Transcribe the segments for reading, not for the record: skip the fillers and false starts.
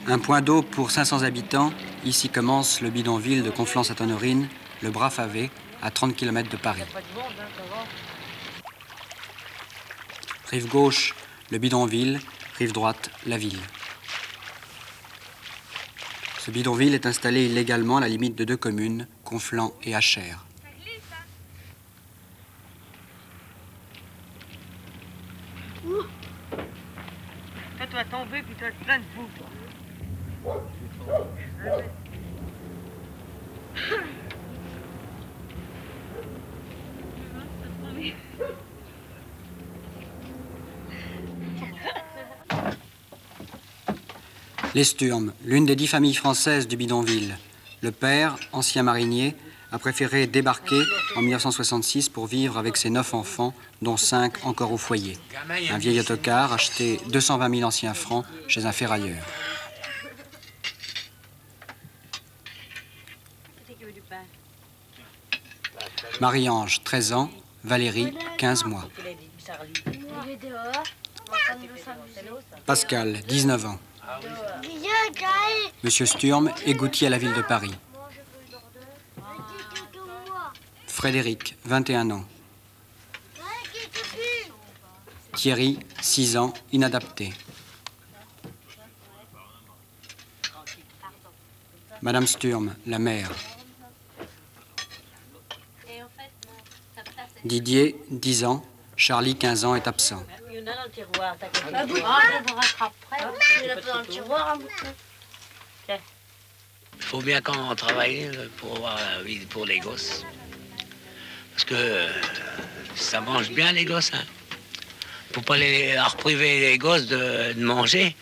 Un point d'eau pour 500 habitants, ici commence le bidonville de Conflans-Sainte-Honorine, le Bras-Favé, à 30 km de Paris. Rive gauche, le bidonville, rive droite, la ville. Ce bidonville est installé illégalement à la limite de deux communes, Conflans et Achères. Toi, tu vas tomber, puis tu vas être plein de boue, toi. Les Sturm, l'une des 10 familles françaises du bidonville. Le père, ancien marinier, a préféré débarquer en 1966 pour vivre avec ses 9 enfants, dont 5 encore au foyer. Un vieil autocar acheté 220 000 anciens francs chez un ferrailleur. Marie-Ange, 13 ans, Valérie, 15 mois. Pascal, 19 ans. Monsieur Sturm, égoutier à la ville de Paris. Frédéric, 21 ans. Thierry, 6 ans, inadapté. Madame Sturm, la mère. Didier, 10 ans. Charlie, 15 ans, est absent. Il y en a dans le tiroir, t'as quelque chose. Il faut bien qu'on travaille pour les gosses. Parce que ça mange bien les gosses. Hein. Faut pas leur priver les gosses de manger.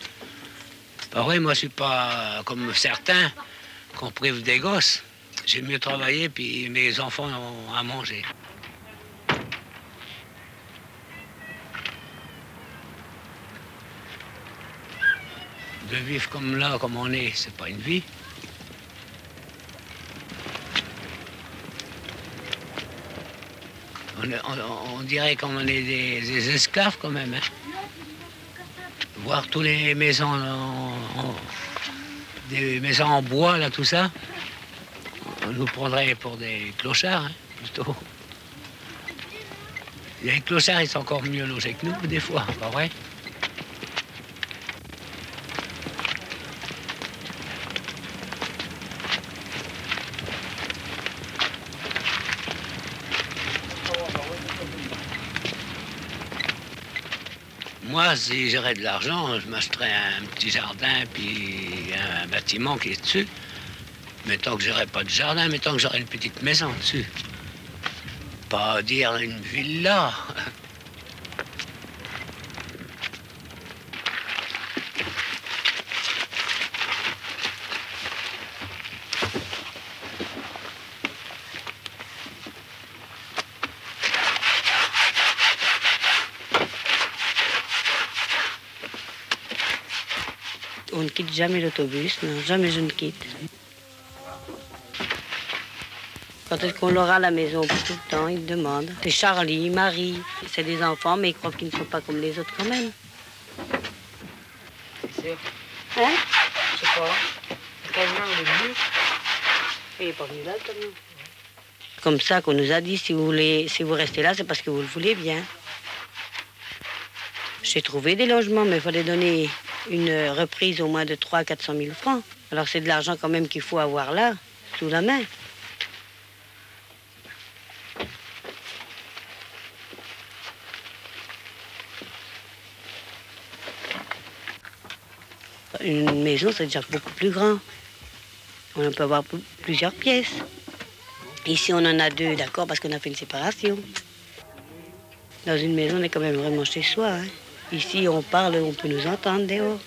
Pas vrai, moi je suis pas comme certains qu'on prive des gosses. J'ai mieux travaillé puis mes enfants ont à manger. De vivre comme là, comme on est, c'est pas une vie. On dirait qu'on est des esclaves quand même. Hein. Voir toutes les maisons, des maisons en bois, là, tout ça, on nous prendrait pour des clochards, hein, plutôt. Les clochards, ils sont encore mieux logés que nous, des fois, pas vrai? Moi, si j'aurais de l'argent, je m'achèterais un petit jardin puis un bâtiment qui est dessus. Mais tant que j'aurais pas de jardin, mais tant que j'aurais une petite maison dessus. Pas dire une villa. On ne quitte jamais l'autobus, non, jamais je ne quitte. Quand est-ce qu'on l'aura à la maison, tout le temps, ils demandent. C'est Charlie, Marie, c'est des enfants, mais ils croient qu'ils ne sont pas comme les autres quand même. C'est sûr. Hein? Je sais pas. Le camion, il est venu. Il n'est pas venu là, le camion. Comme ça qu'on nous a dit, si vous restez là, c'est parce que vous le voulez bien. J'ai trouvé des logements, mais il fallait donner une reprise au moins de 300 à 400 000 francs. Alors c'est de l'argent quand même qu'il faut avoir là, sous la main. Une maison, c'est déjà beaucoup plus grand. On peut avoir plusieurs pièces. Ici, on en a 2, d'accord, parce qu'on a fait une séparation. Dans une maison, on est quand même vraiment chez soi. Hein. Ici, on parle, on peut nous entendre dehors.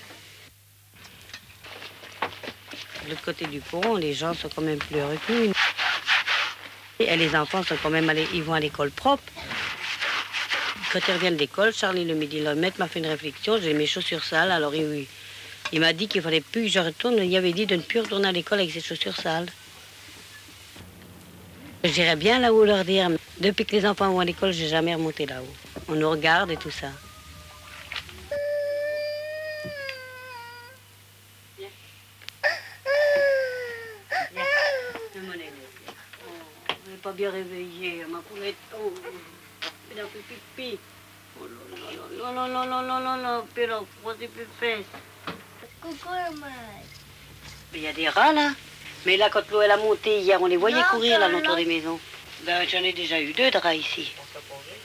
De l'autre côté du pont, les gens sont quand même plus heureux que nous. Et les enfants sont quand même ils vont à l'école propre. Quand ils reviennent de l'école, Charlie, le midi, le maître m'a fait une réflexion, j'ai mes chaussures sales, alors il m'a dit qu'il fallait plus que je retourne. Il avait dit de ne plus retourner à l'école avec ses chaussures sales. J'irais bien là-haut leur dire. Depuis que les enfants vont à l'école, j'ai jamais remonté là-haut. On nous regarde et tout ça. bien réveillée, ma poulette. Oh, elle a fait pipi. Oh là là là là là là là là, puis elle a froissé plus fesses. Coucou, maman. Il y a des rats là. Mais là, quand l'eau elle a monté hier, on les voyait courir là autour des maisons. Ben, j'en ai déjà eu 2 de rats ici.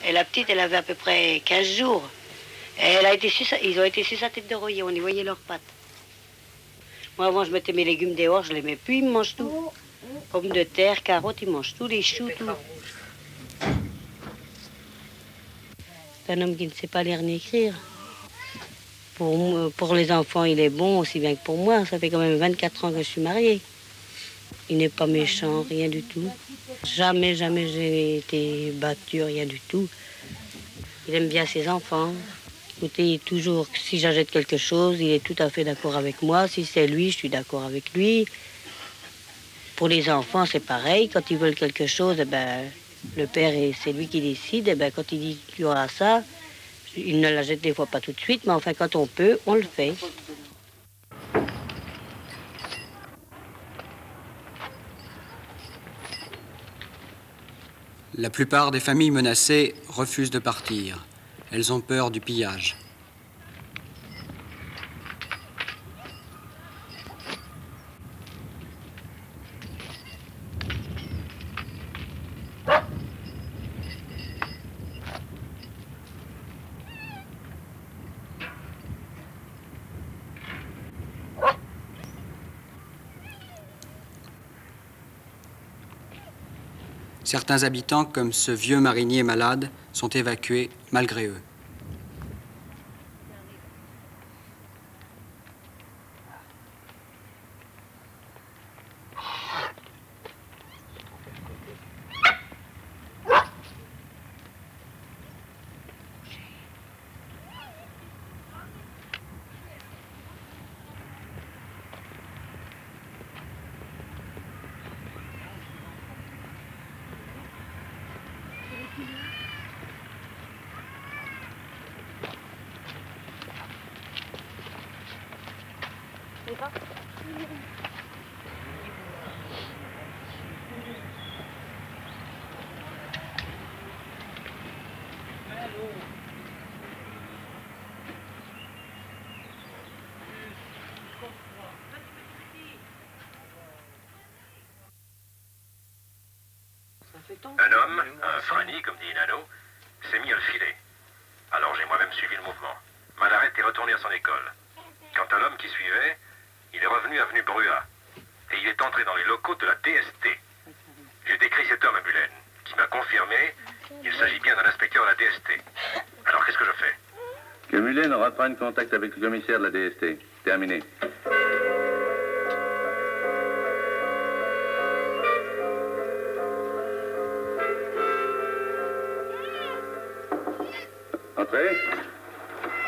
Et la petite, elle avait à peu près 15 jours. Et elle a été ils ont été sur sa tête d'oreiller, on y voyait leurs pattes. Moi, avant, je mettais mes légumes dehors, je les mets plus, ils me mangent tout. Pommes de terre, carottes, ils mangent tout, les choux, tout. C'est un homme qui ne sait pas lire ni écrire. Pour les enfants, il est bon aussi bien que pour moi. Ça fait quand même 24 ans que je suis mariée. Il n'est pas méchant, rien du tout. Jamais, jamais j'ai été battue, rien du tout. Il aime bien ses enfants. Écoutez, toujours, si j'achète quelque chose, il est tout à fait d'accord avec moi. Si c'est lui, je suis d'accord avec lui. Pour les enfants, c'est pareil. Quand ils veulent quelque chose, eh ben, le père, c'est lui qui décide. Eh ben, quand il dit qu'il y aura ça, il ne l'achète des fois pas tout de suite, mais enfin, quand on peut, on le fait. La plupart des familles menacées refusent de partir. Elles ont peur du pillage. Certains habitants, comme ce vieux marinier malade, sont évacués malgré eux. Un homme, un Franny, comme dit Nano, s'est mis à le filer. Alors j'ai moi-même suivi le mouvement. Malaret est retourné à son école. Quant à l'homme qui suivait, il est revenu avenue Brua. Et il est entré dans les locaux de la DST. J'ai décrit cet homme à Bulen, qui m'a confirmé qu'il s'agit bien d'un inspecteur de la DST. Alors qu'est-ce que je fais? Que Bulen reprenne contact avec le commissaire de la DST. Terminé. Entrez.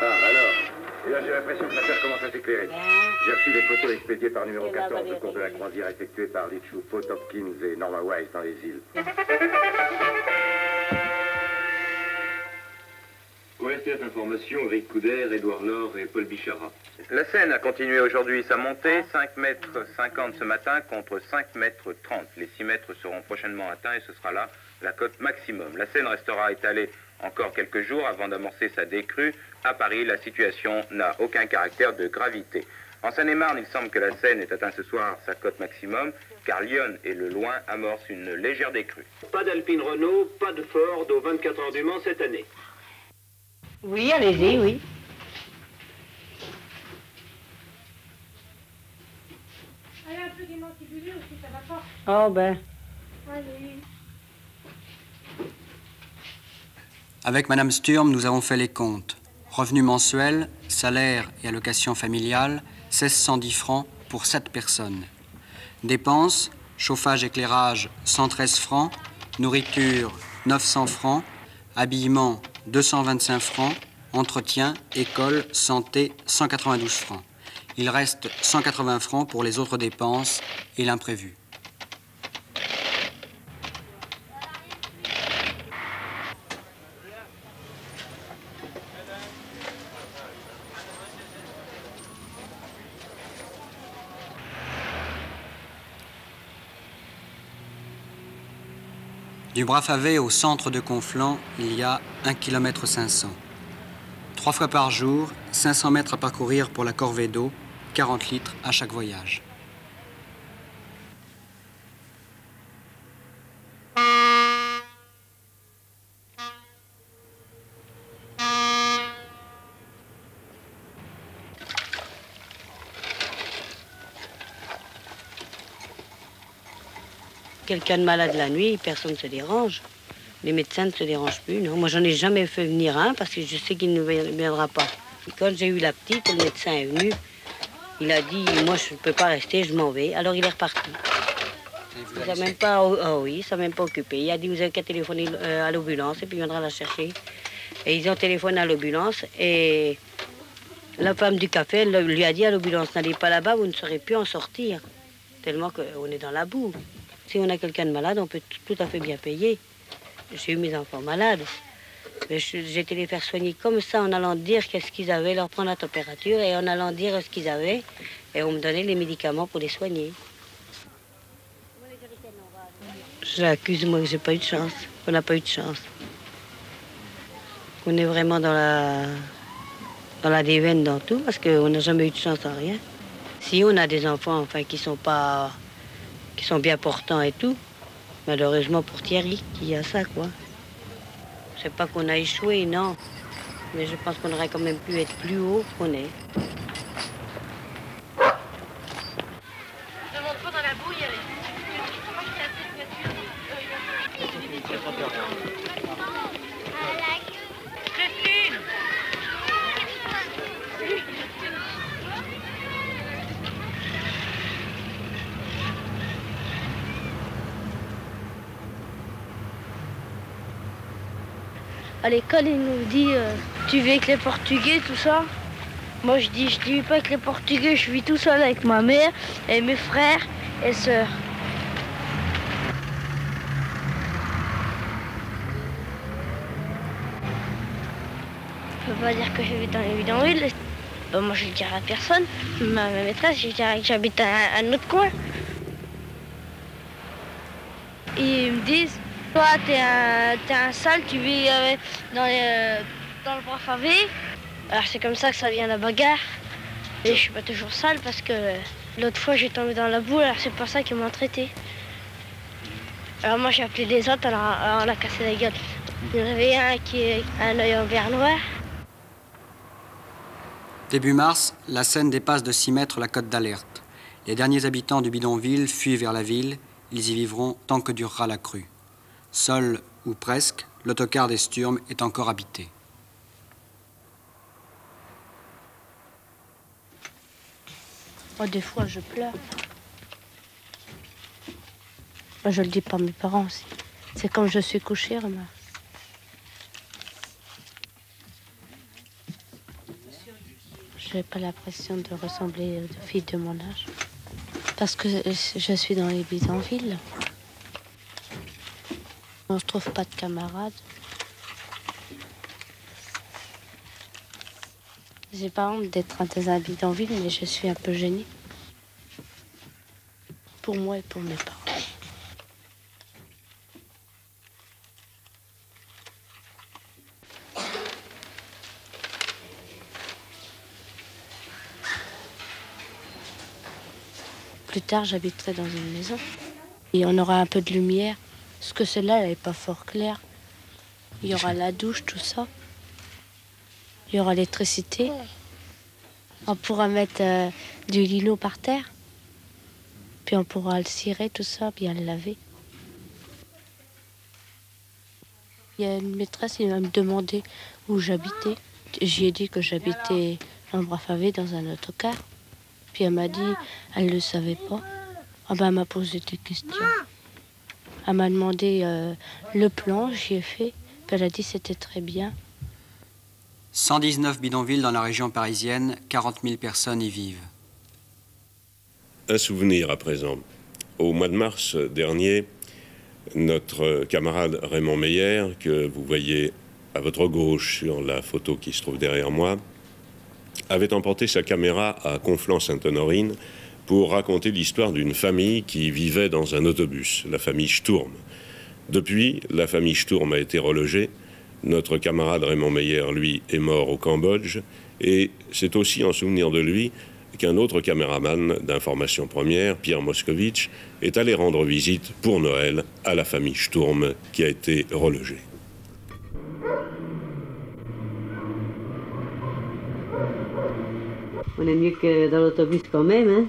Ah, alors. Et là, j'ai l'impression que l'affaire commence à s'éclairer. J'ai reçu des photos expédiées par numéro 14 au cours de la croisière effectuée par Litchou, Pope Hopkins et Norma Wise dans les îles. OSTF Information, Rick Couder, Édouard Laure et Paul Bichara. La Seine a continué aujourd'hui sa montée, 5,50 mètres ce matin contre 5,30 mètres. Les 6 mètres seront prochainement atteints et ce sera là la cote maximum. La Seine restera étalée encore quelques jours avant d'amorcer sa décrue. À Paris, la situation n'a aucun caractère de gravité. En Seine-et-Marne, il semble que la Seine ait atteint ce soir sa cote maximum, car Lyon et le Loing amorcent une légère décrue. Pas d'Alpine Renault, pas de Ford aux 24 heures du Mans cette année. Oui, allez-y, oui. Allez, un peu démantibulé aussi, ça va pas. Oh ben. Allez. Avec Madame Sturm, nous avons fait les comptes. Revenu mensuel, salaire et allocation familiale, 1610 francs pour 7 personnes. Dépenses, chauffage, éclairage, 113 francs. Nourriture, 900 francs. Habillement, 225 francs. Entretien, école, santé, 192 francs. Il reste 180 francs pour les autres dépenses et l'imprévu. Du Bras-Favé au centre de Conflans, il y a 1,5 km. 3 fois par jour, 500 mètres à parcourir pour la corvée d'eau, 40 litres à chaque voyage. Quelqu'un de malade la nuit, personne ne se dérange. Les médecins ne se dérangent plus. Non, moi, j'en ai jamais fait venir un parce que je sais qu'il ne viendra pas. Quand j'ai eu la petite, le médecin est venu. Il a dit, moi, je ne peux pas rester, je m'en vais. Alors, il est reparti. Il ne s'est même pas, il s'est même pas occupé. Il a dit, vous avez qu'à téléphoner à l'ambulance et puis il viendra la chercher. Et ils ont téléphoné à l'ambulance et la femme du café lui a dit à l'ambulance, n'allez pas là-bas, vous ne saurez plus en sortir. Tellement qu'on est dans la boue. Si on a quelqu'un de malade, on peut tout à fait bien payer. J'ai eu mes enfants malades. Mais j'ai été les faire soigner comme ça, en allant dire qu'est-ce qu'ils avaient, leur prendre la température et en allant dire ce qu'ils avaient. Et on me donnait les médicaments pour les soigner. J'accuse, moi, que j'ai pas eu de chance. On n'a pas eu de chance. On est vraiment dans la déveine dans tout, parce qu'on n'a jamais eu de chance en rien. Si on a des enfants, enfin, qui sont bien portants et tout, malheureusement pour Thierry, qui a ça, quoi. C'est pas qu'on a échoué, non. Mais je pense qu'on aurait quand même pu être plus haut qu'on est. Ne monte pas dans la boue, il y a les... Christine! À l'école, il nous dit tu vis avec les Portugais, tout ça. Moi, je dis vis pas avec les Portugais, je vis tout seul avec ma mère et mes frères et sœurs. Je peux pas dire que je vis dans les bidonvilles. Moi, je le dirai à personne. Ma maîtresse, je dirais que j'habite à un autre coin. Et ils me disent, toi, t'es un sale, tu vis dans le Bras-Favé. Alors c'est comme ça que ça vient la bagarre. Et je suis pas toujours sale parce que l'autre fois j'ai tombé dans la boue, alors c'est pas ça qu'ils m'ont traité. Alors moi j'ai appelé les autres, alors on a cassé la gueule. Il y en avait un qui a un œil en vert noir. Début mars, la Seine dépasse de 6 mètres la cote d'alerte. Les derniers habitants du bidonville fuient vers la ville. Ils y vivront tant que durera la crue. Seul, ou presque, l'autocar des Sturmes est encore habité. Moi, des fois, je pleure. Moi, je le dis pas à mes parents aussi. C'est comme je suis couchée, remarque. Je n'ai pas l'impression de ressembler aux filles de mon âge. Parce que je suis dans les bidonvilles. On ne trouve pas de camarades. J'ai pas honte d'être dans un bidonville, mais je suis un peu gênée. Pour moi et pour mes parents. Plus tard, j'habiterai dans une maison. Et on aura un peu de lumière. Parce que celle-là, elle n'est pas fort claire. Il y aura la douche, tout ça. Il y aura l'électricité. On pourra mettre du lino par terre. Puis on pourra le cirer, tout ça, bien le laver. Il y a une maîtresse, elle m'a demandé où j'habitais. J'y ai dit que j'habitais dans le Bras-Favé, dans un autocar. Puis elle m'a dit, elle ne le savait pas. Ah ben, elle m'a posé des questions. Elle m'a demandé le plan, j'y ai fait. Puis elle a dit c'était très bien. 119 bidonvilles dans la région parisienne, 40 000 personnes y vivent. Un souvenir à présent. Au mois de mars dernier, notre camarade Raymond Meyer, que vous voyez à votre gauche sur la photo qui se trouve derrière moi, avait emporté sa caméra à Conflans-Sainte-Honorine pour raconter l'histoire d'une famille qui vivait dans un autobus, la famille Sturm. Depuis, la famille Sturm a été relogée. Notre camarade Raymond Meyer, lui, est mort au Cambodge. Et c'est aussi en souvenir de lui qu'un autre caméraman d'information première, Pierre Moscovitch, est allé rendre visite pour Noël à la famille Sturm qui a été relogée. On est mieux que dans l'autobus quand même, hein.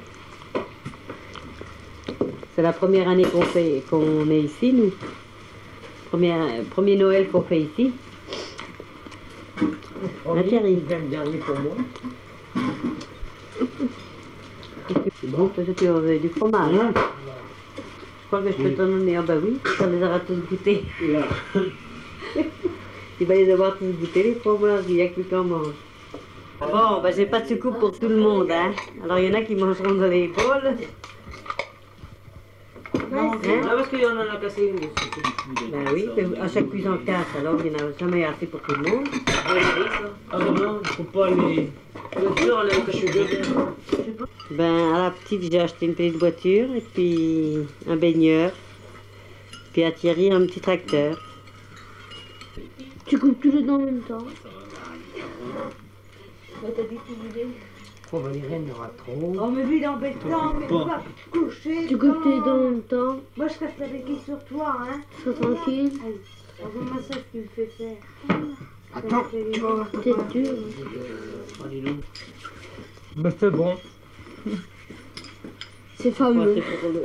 C'est la première année qu'on est ici, nous. Premier Noël qu'on fait ici. Hein, Thierry? Le dernier pour moi. C'est bon, parce que tu as du fromage. Hein? Je crois que je peux t'en donner. Ah bah oui, ça les aura tous goûtés. Il va les avoir tous goûtés, les fromages, il n'y a que lui qui en mange. Bon, bah j'ai pas de soucoupe pour tout le monde, hein. Alors il y en a qui mangeront dans les bols. Non, parce qu'il y en a placé une. Ben oui, à chaque cuisson 4, alors il n'y en a jamais assez pour tout le monde. Ah non, il ne faut pas les... Ben à la petite, j'ai acheté une petite voiture, et puis un baigneur, puis à Thierry un petit tracteur. Tu coupes tous les dents en même temps. T'as dit que tu voulais. Oh, bah, les rennes, il y aura trop. Oh, mais lui, il est embêtant, mais tu vas te coucher. Tu coupes tes dents en même temps. Moi, je reste avec lui sur toi, hein. Sois tranquille. Envoie-moi ça, ce que tu me fais faire. Attends, tu vas voir. C'est dur. Mais c'est bon. C'est fameux.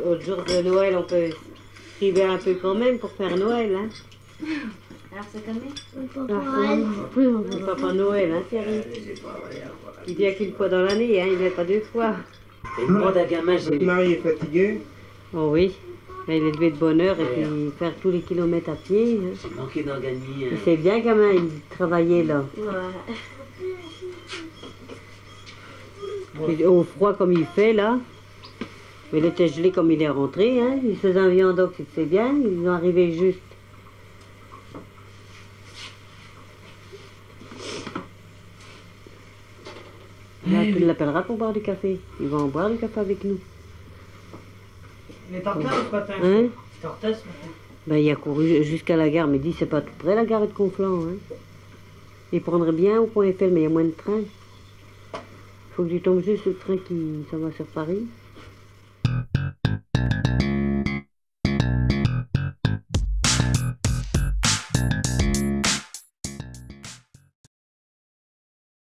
Au jour de Noël, on peut priver un peu quand même pour faire Noël, hein. Alors, cette année Le Papa Noël, hein, Thierry. Il vient qu'une fois dans l'année, hein, il vient pas deux fois. Et moi, d'un gamin, j'ai... Marie est fatiguée. Oh oui, il est levé de bonne heure et puis faire tous les kilomètres à pied. Hein. J'ai manqué d'en gagner. Il sait bien quand même, il travaillait là. Ouais. Et au froid comme il fait là. Mais il était gelé comme il est rentré, hein. Il faisait un viandox, c'est bien, ils ont arrivé juste. Là, tu l'appelleras pour boire du café. Ils vont en boire du café avec nous. Il est en retard ce matin. Hein? Il est en retard ce matin. Ben, il a couru jusqu'à la gare, mais dit c'est pas tout près la gare de Conflans. Hein. Il prendrait bien au point Eiffel, mais il y a moins de trains. Il faut que tu tombes juste le train qui s'en va sur Paris.